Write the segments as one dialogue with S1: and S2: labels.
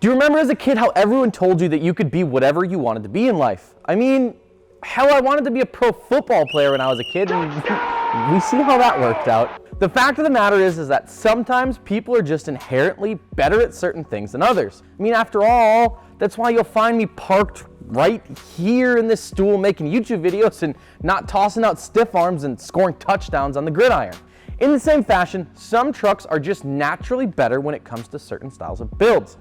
S1: Do you remember as a kid how everyone told you that you could be whatever you wanted to be in life? I mean, hell, I wanted to be a pro football player when I was a kid, and we see how that worked out. The fact of the matter is that sometimes people are just inherently better at certain things than others. I mean, after all, that's why you'll find me parked right here in this stool making YouTube videos and not tossing out stiff arms and scoring touchdowns on the gridiron. In the same fashion, some trucks are just naturally better when it comes to certain styles of builds.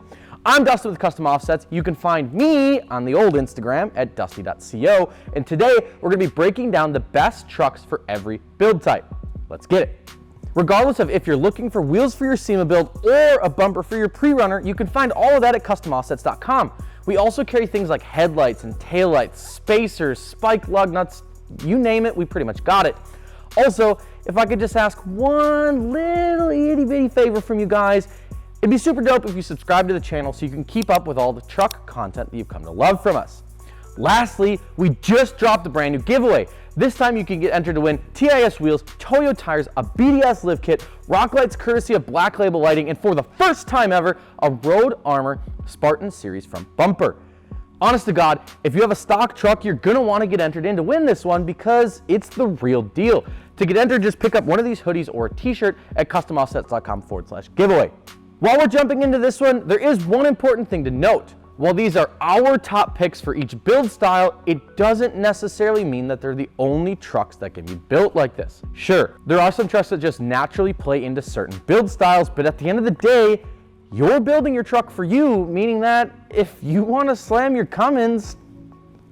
S1: I'm Dustin with Custom Offsets. You can find me on the old Instagram at dusty.co, and today we're going to be breaking down the best trucks for every build type. Let's get it. Regardless of if you're looking for wheels for your SEMA build or a bumper for your pre-runner, you can find all of that at customoffsets.com. We also carry things like headlights and taillights, spacers, spike lug nuts, you name it, we pretty much got it. Also, if I could just ask one little itty bitty favor from you guys, it'd be super dope if you subscribe to the channel so you can keep up with all the truck content that you've come to love from us. Lastly, we just dropped a brand new giveaway. This time you can get entered to win TIS wheels, Toyo tires, a BDS lift kit, rock lights courtesy of Black Label Lighting, and for the first time ever, a Road Armor Spartan Series from Bumper. Honest to God, if you have a stock truck, you're gonna wanna get entered in to win this one because it's the real deal. To get entered, just pick up one of these hoodies or a t-shirt at customoffsets.com/giveaway. While we're jumping into this one, there is one important thing to note. While these are our top picks for each build style, it doesn't necessarily mean that they're the only trucks that can be built like this. Sure, there are some trucks that just naturally play into certain build styles, but at the end of the day, you're building your truck for you, meaning that if you want to slam your Cummins,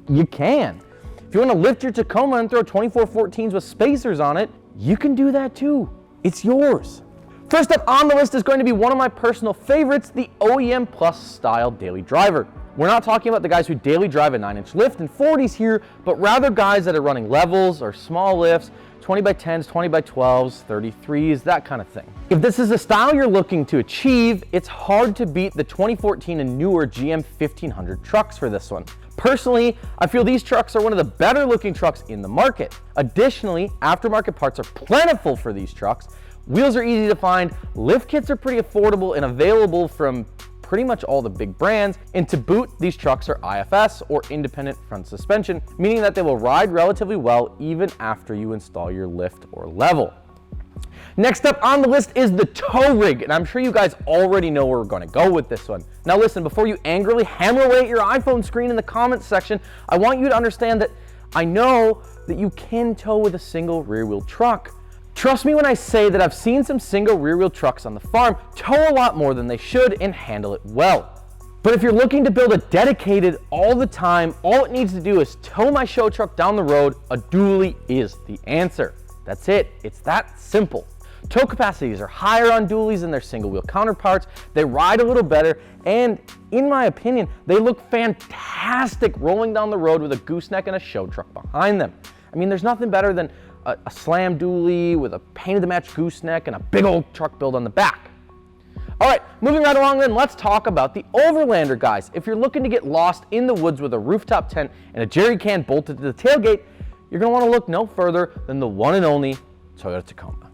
S1: you can. If you want to lift your Tacoma and throw 2414s with spacers on it, you can do that too. It's yours. First up on the list is going to be one of my personal favorites, the OEM Plus style daily driver. We're not talking about the guys who daily drive a 9-inch lift and 40s here, but rather guys that are running levels or small lifts, 20x10s, 20x12s, 33s, that kind of thing. If this is the style you're looking to achieve, it's hard to beat the 2014 and newer GM 1500 trucks for this one. Personally, I feel these trucks are one of the better looking trucks in the market. Additionally, aftermarket parts are plentiful for these trucks. Wheels are easy to find, lift kits are pretty affordable and available from pretty much all the big brands, and to boot, these trucks are IFS or independent front suspension, meaning that they will ride relatively well even after you install your lift or level. Next up on the list is the tow rig, and I'm sure you guys already know where we're going to go with this one. Now listen, before you angrily hammer away at your iPhone screen in the comments section, I want you to understand that I know that you can tow with a single rear wheel truck. Trust me when I say that I've seen some single rear wheel trucks on the farm tow a lot more than they should and handle it well. But if you're looking to build a dedicated all the time, all it needs to do is tow my show truck down the road, a dually is the answer. That's it, it's that simple. Tow capacities are higher on dualies than their single wheel counterparts, they ride a little better, and in my opinion, they look fantastic rolling down the road with a gooseneck and a show truck behind them. I mean, there's nothing better than a slam dually with a painted to match gooseneck and a big old truck build on the back. All right, moving right along then, let's talk about the Overlander guys. If you're looking to get lost in the woods with a rooftop tent and a jerry can bolted to the tailgate, you're gonna wanna look no further than the one and only Toyota Tacoma.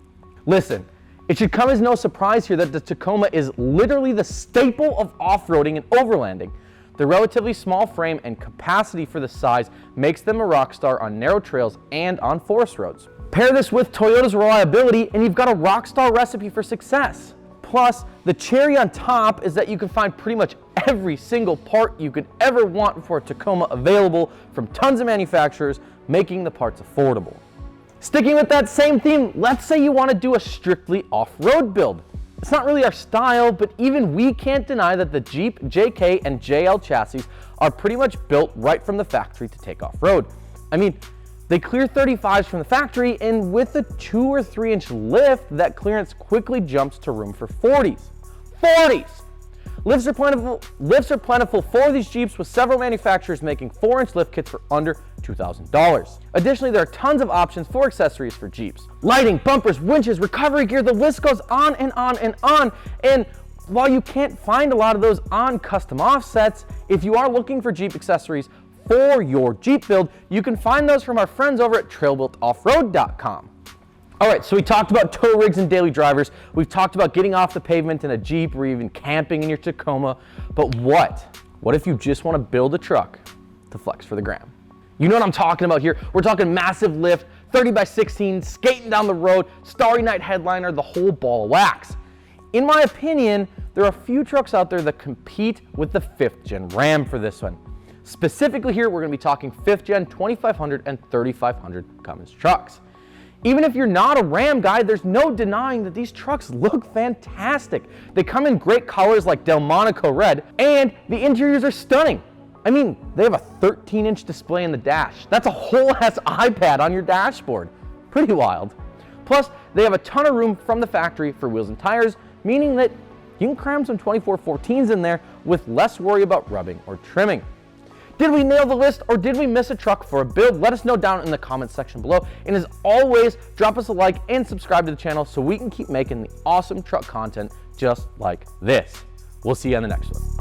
S1: Listen, it should come as no surprise here that the Tacoma is literally the staple of off-roading and overlanding. The relatively small frame and capacity for the size makes them a rock star on narrow trails and on forest roads. Pair this with Toyota's reliability and you've got a rock star recipe for success. Plus, the cherry on top is that you can find pretty much every single part you could ever want for a Tacoma available from tons of manufacturers, making the parts affordable. Sticking with that same theme, let's say you want to do a strictly off-road build. It's not really our style, but even we can't deny that the Jeep, JK, and JL chassis are pretty much built right from the factory to take off-road. I mean, they clear 35s from the factory, and with a 2 or 3 inch lift, that clearance quickly jumps to room for 40s. 40s! Lifts are plentiful for these Jeeps, with several manufacturers making 4-inch lift kits for under $2,000. Additionally, there are tons of options for accessories for Jeeps. Lighting, bumpers, winches, recovery gear, the list goes on and on and on. And while you can't find a lot of those on Custom Offsets, if you are looking for Jeep accessories for your Jeep build, you can find those from our friends over at trailbuiltoffroad.com. All right, so we talked about tow rigs and daily drivers. We've talked about getting off the pavement in a Jeep or even camping in your Tacoma. But what? What if you just want to build a truck to flex for the gram? You know what I'm talking about here. We're talking massive lift, 30x16, skating down the road, Starry Night headliner, the whole ball of wax. In my opinion, there are a few trucks out there that compete with the 5th gen Ram for this one. Specifically here, we're going to be talking 5th gen 2500 and 3500 Cummins trucks. Even if you're not a Ram guy, there's no denying that these trucks look fantastic. They come in great colors like Delmonico red, and the interiors are stunning. I mean, they have a 13-inch display in the dash. That's a whole ass iPad on your dashboard. Pretty wild. Plus, they have a ton of room from the factory for wheels and tires, meaning that you can cram some 2414s in there with less worry about rubbing or trimming. Did we nail the list or did we miss a truck for a build? Let us know down in the comments section below. And as always, drop us a like and subscribe to the channel so we can keep making the awesome truck content just like this. We'll see you on the next one.